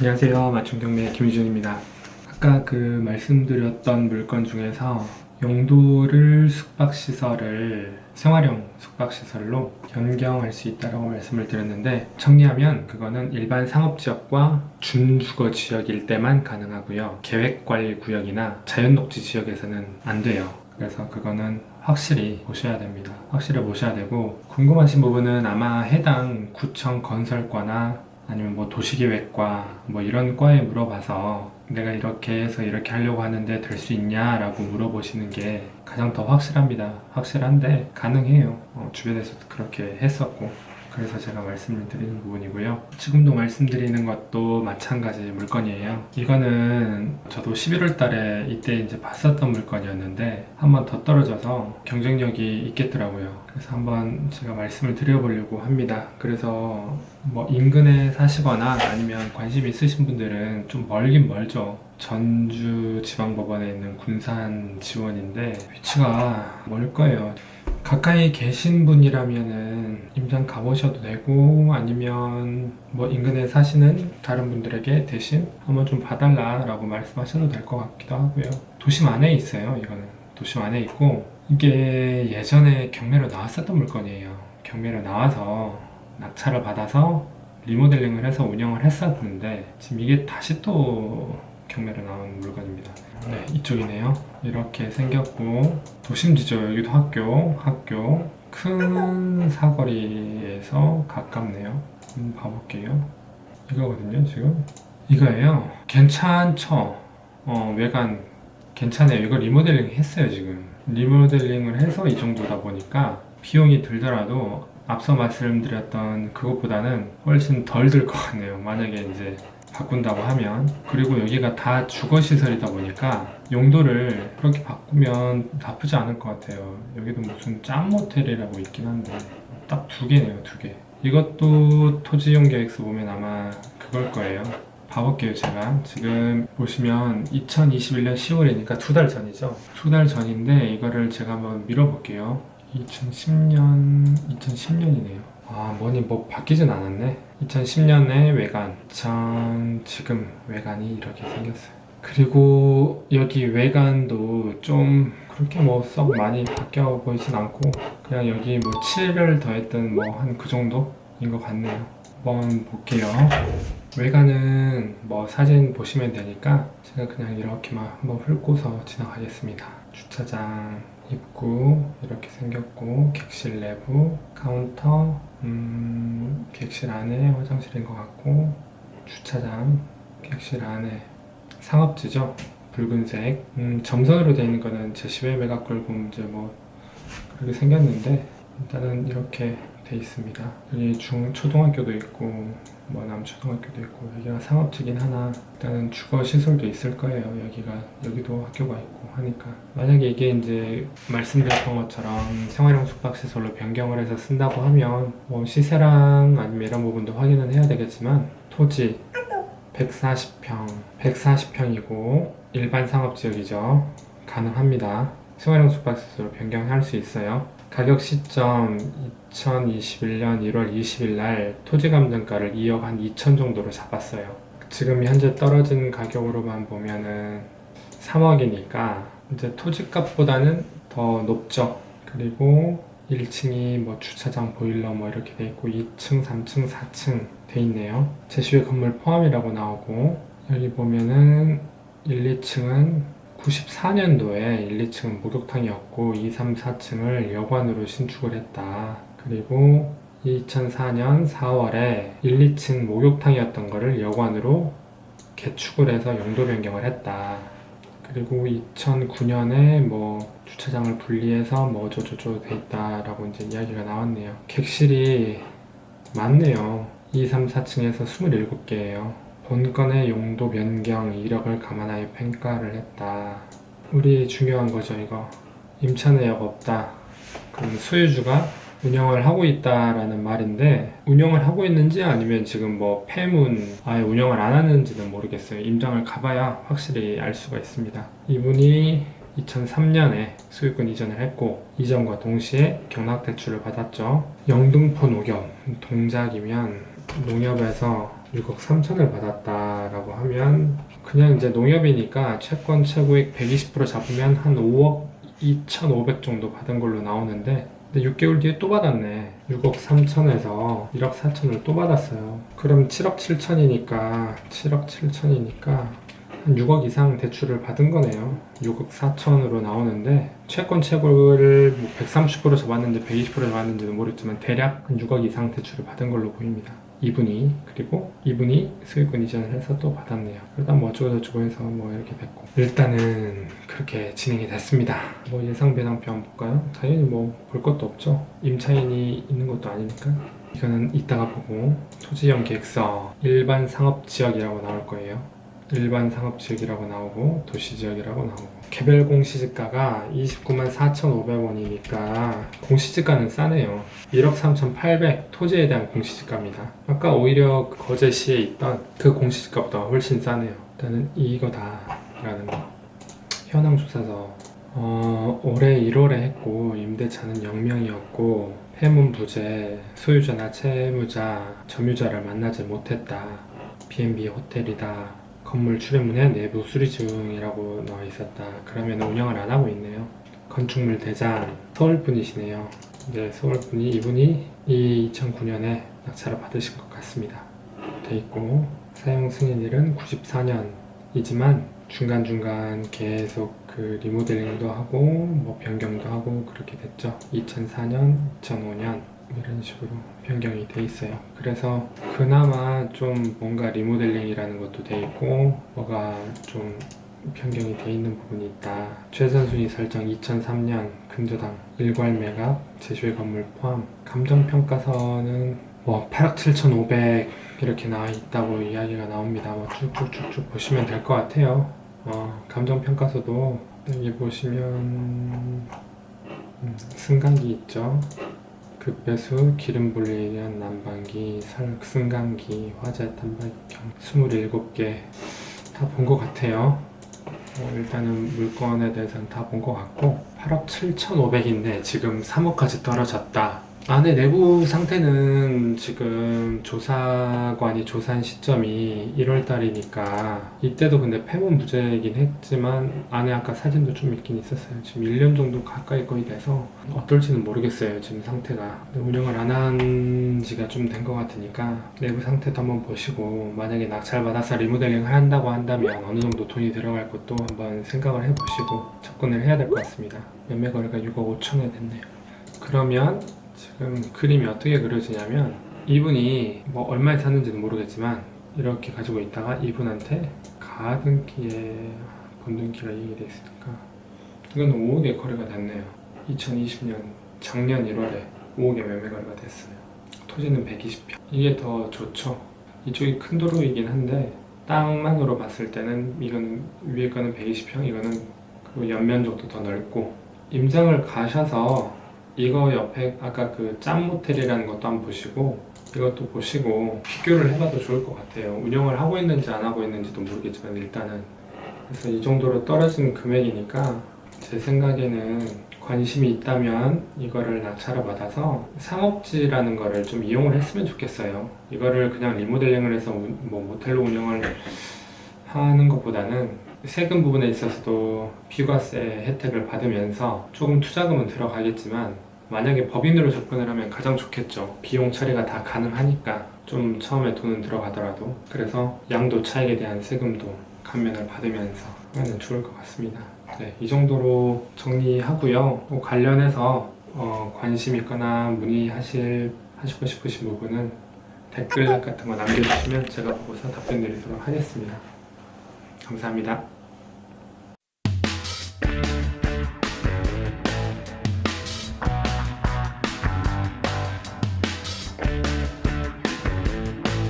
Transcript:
안녕하세요. 맞춤경매 김유준입니다. 아까 그 말씀드렸던 물건 중에서 용도를 숙박시설을 생활형 숙박시설로 변경할 수 있다고 말씀을 드렸는데, 정리하면 그거는 일반 상업지역과 준주거지역일 때만 가능하고요. 계획관리구역이나 자연녹지 지역에서는 안 돼요. 그래서 그거는 확실히 보셔야 됩니다. 확실히 보셔야 되고, 궁금하신 부분은 아마 해당 구청 건설과나 아니면 뭐 도시계획과 뭐 이런 과에 물어봐서 내가 이렇게 해서 이렇게 하려고 하는데 될 수 있냐라고 물어보시는 게 가장 더 확실합니다. 확실한데 가능해요. 주변에서도 그렇게 했었고, 그래서 제가 말씀을 드리는 부분이고요. 지금도 말씀드리는 것도 마찬가지 물건이에요. 이거는 저도 11월 달에 이때 이제 봤었던 물건이었는데 한 번 더 떨어져서 경쟁력이 있겠더라고요. 그래서 한번 제가 말씀을 드려보려고 합니다. 그래서 뭐 인근에 사시거나 아니면 관심 있으신 분들은 좀 멀긴 멀죠. 전주지방법원에 있는 군산 지원인데 위치가 멀 거예요. 가까이 계신 분이라면은 임장 가보셔도 되고, 아니면 뭐 인근에 사시는 다른 분들에게 대신 한번 좀 봐달라 라고 말씀하셔도 될 것 같기도 하고요. 도심 안에 있어요. 이거는 도심 안에 있고, 이게 예전에 경매로 나왔었던 물건이에요. 경매로 나와서 낙찰을 받아서 리모델링을 해서 운영을 했었는데, 지금 이게 다시 또 경매로 나온 물건입니다. 네, 이쪽이네요. 이렇게 생겼고, 도심지죠. 여기도 학교 큰 사거리에서 가깝네요. 한번 봐볼게요. 이거거든요. 지금 이거예요. 괜찮죠? 외관 괜찮아요. 이거 리모델링 했어요. 지금 리모델링을 해서 이 정도다 보니까 비용이 들더라도 앞서 말씀드렸던 그것보다는 훨씬 덜 들 것 같네요. 만약에 이제 바꾼다고 하면. 그리고 여기가 다 주거시설이다 보니까 용도를 그렇게 바꾸면 나쁘지 않을 것 같아요. 여기도 무슨 짬 모텔이라고 있긴 한데 딱 두 개네요. 두 개. 이것도 토지용계획서 보면 아마 그걸 거예요. 봐볼게요. 제가 지금 보시면 2021년 10월이니까 두 달 전이죠. 두 달 전인데 이거를 제가 한번 밀어볼게요. 2010년이네요. 뭐니 뭐 바뀌진 않았네. 2010년에 외관, 지금 외관이 이렇게 생겼어요. 그리고 여기 외관도 좀 그렇게 뭐 썩 많이 바뀌어 보이진 않고, 그냥 여기 뭐 칠을 더했던 뭐 한 그 정도인 것 같네요. 한번 볼게요. 외관은 뭐 사진 보시면 되니까 제가 그냥 이렇게만 한번 훑고서 지나가겠습니다. 주차장 입구 이렇게 생겼고, 객실 내부, 카운터, 객실 안에 화장실인 것 같고, 주차장, 객실 안에 상업지죠. 붉은색. 점선으로 되어 있는 거는 제시외 매각골 공제 뭐 그렇게 생겼는데, 일단은 이렇게 돼 있습니다. 여기 초등학교도 있고 뭐 남초등학교도 있고, 여기가 상업지긴 하나 일단은 주거 시설도 있을 거예요. 여기도 학교가 있고 하니까, 만약에 이게 이제 말씀드렸던 것처럼 생활형 숙박시설로 변경을 해서 쓴다고 하면 뭐 시세랑 아니면 이런 부분도 확인은 해야 되겠지만, 토지 140평이고 일반 상업지역이죠. 가능합니다. 생활형 숙박시설로 변경할 수 있어요. 가격 시점 2021년 1월 20일 날 토지감정가를 2억 한 2천 정도로 잡았어요. 지금 현재 떨어진 가격으로만 보면은 3억이니까 이제 토지값보다는 더 높죠. 그리고 1층이 뭐 주차장, 보일러 뭐 이렇게 돼 있고, 2층, 3층, 4층 돼 있네요. 제시외 건물 포함이라고 나오고, 여기 보면은 1, 2층은 94년도에 1, 2층은 목욕탕이었고 2, 3, 4층을 여관으로 신축을 했다. 그리고 2004년 4월에 1, 2층 목욕탕이었던 거를 여관으로 개축을 해서 용도 변경을 했다. 그리고 2009년에 뭐 주차장을 분리해서 뭐 어쩌고저쩌고 돼 있다라고 이제 이야기가 나왔네요. 객실이 많네요. 2, 3, 4층에서 27개예요. 본건의 용도 변경 이력을 감안하여 평가를 했다. 우리 중요한 거죠, 이거. 임차 내역 없다. 그럼 소유주가 운영을 하고 있다라는 말인데, 운영을 하고 있는지 아니면 지금 뭐 폐문 아예 운영을 안 하는지는 모르겠어요. 임장을 가봐야 확실히 알 수가 있습니다. 이분이 2003년에 소유권 이전을 했고, 이전과 동시에 경락대출을 받았죠. 영등포 농협, 동작이면 농협에서 6억 3천을 받았다라고 하면 그냥 이제 농협이니까 채권 최고액 120% 잡으면 한 5억 2,500 정도 받은 걸로 나오는데, 근데 6개월 뒤에 또 받았네. 6억 3천에서 1억 4천을 또 받았어요. 그럼 7억 7천이니까 한 6억 이상 대출을 받은 거네요. 6억 4천으로 나오는데, 채권 최고를 뭐 130% 잡았는지 120% 잡았는지는 모르겠지만 대략 한 6억 이상 대출을 받은 걸로 보입니다. 그리고 이분이 소유권 이전을 해서 또 받았네요. 그러다 뭐 어쩌고저쩌고 해서 뭐 이렇게 됐고, 일단은 그렇게 진행이 됐습니다. 뭐 예상 배당표 한번 볼까요? 당연히 뭐 볼 것도 없죠. 임차인이 있는 것도 아니니까. 이거는 이따가 보고, 토지형 계획서 일반 상업지역이라고 나올 거예요. 일반 상업지역이라고 나오고 도시지역이라고 나오고, 개별 공시지가가 29만 4,500원이니까 공시지가는 싸네요. 1억 3,800 토지에 대한 공시지가입니다. 아까 오히려 거제시에 있던 그 공시지가보다 훨씬 싸네요. 일단은 이거다 라는 거. 현황 조사서 올해 1월에 했고, 임대차는 0명이었고, 폐문 부재, 소유자나 채무자, 점유자를 만나지 못했다, B&B 호텔이다, 건물 출입문에 내부 수리 중이라고 나와 있었다. 그러면 운영을 안 하고 있네요. 건축물 대장, 서울 분이시네요. 이제 서울 분이, 이분이 2009년에 낙찰을 받으신 것 같습니다. 돼 있고, 사용 승인일은 94년이지만 중간중간 계속 그 리모델링도 하고 뭐 변경도 하고 그렇게 됐죠. 2004년, 2005년 이런 식으로 변경이 돼 있어요. 그래서 그나마 좀 뭔가 리모델링이라는 것도 돼 있고 뭐가 좀 변경이 돼 있는 부분이 있다. 최선순위 설정 2003년 근저당 일괄 매각 제조의 건물 포함. 감정평가서는 뭐 8억 7,500 이렇게 나와 있다고 이야기가 나옵니다. 뭐 쭉쭉쭉쭉 보시면 될 것 같아요. 감정평가서도 여기 보시면 승강기 있죠. 급배수, 기름 분리에 의한 난방기, 승강기, 화재 단발경 27개 다 본 것 같아요. 일단은 물건에 대해서는 다 본 것 같고, 8억 7,500인데 지금 3억까지 떨어졌다. 안에 내부 상태는 지금 조사관이 조사한 시점이 1월달이니까 이때도 근데 폐문 부재이긴 했지만 안에 아까 사진도 좀 있긴 있었어요. 지금 1년 정도 가까이 거의 돼서 어떨지는 모르겠어요. 지금 상태가. 운영을 안 한 지가 좀 된 것 같으니까 내부 상태도 한번 보시고, 만약에 낙찰받아서 리모델링을 한다고 한다면 어느 정도 돈이 들어갈 것도 한번 생각을 해보시고 접근을 해야 될 것 같습니다. 매매 거래가 6억 5천에 됐네요. 그러면 지금 그림이 어떻게 그려지냐면, 이분이 뭐 얼마에 샀는지는 모르겠지만 이렇게 가지고 있다가 이분한테 가등기에 본등기가 이익이 돼 있으니까 이건 5억에 거래가 됐네요. 2020년 작년 1월에 5억에 매매 거래가 됐어요. 토지는 120평. 이게 더 좋죠. 이쪽이 큰 도로이긴 한데 땅만으로 봤을 때는 이거는 위에 거는 120평, 이거는 그 옆면 정도 더 넓고, 임장을 가셔서 이거 옆에 아까 그 짬 모텔이라는 것도 한번 보시고 이것도 보시고 비교를 해봐도 좋을 것 같아요. 운영을 하고 있는지 안 하고 있는지도 모르겠지만 일단은. 그래서 이 정도로 떨어진 금액이니까 제 생각에는 관심이 있다면 이거를 낙찰을 받아서 상업지라는 거를 좀 이용을 했으면 좋겠어요. 이거를 그냥 리모델링을 해서 뭐 모텔로 운영을 하는 것보다는 세금 부분에 있어서도 비과세 혜택을 받으면서 조금 투자금은 들어가겠지만, 만약에 법인으로 접근을 하면 가장 좋겠죠. 비용 처리가 다 가능하니까 좀 처음에 돈은 들어가더라도. 그래서 양도 차익에 대한 세금도 감면을 받으면서 하면 좋을 것 같습니다. 네, 이 정도로 정리하고요. 관련해서 관심 있거나 문의하시고 싶으신 부분은 댓글 같은 거 남겨주시면 제가 보고서 답변 드리도록 하겠습니다. 감사합니다.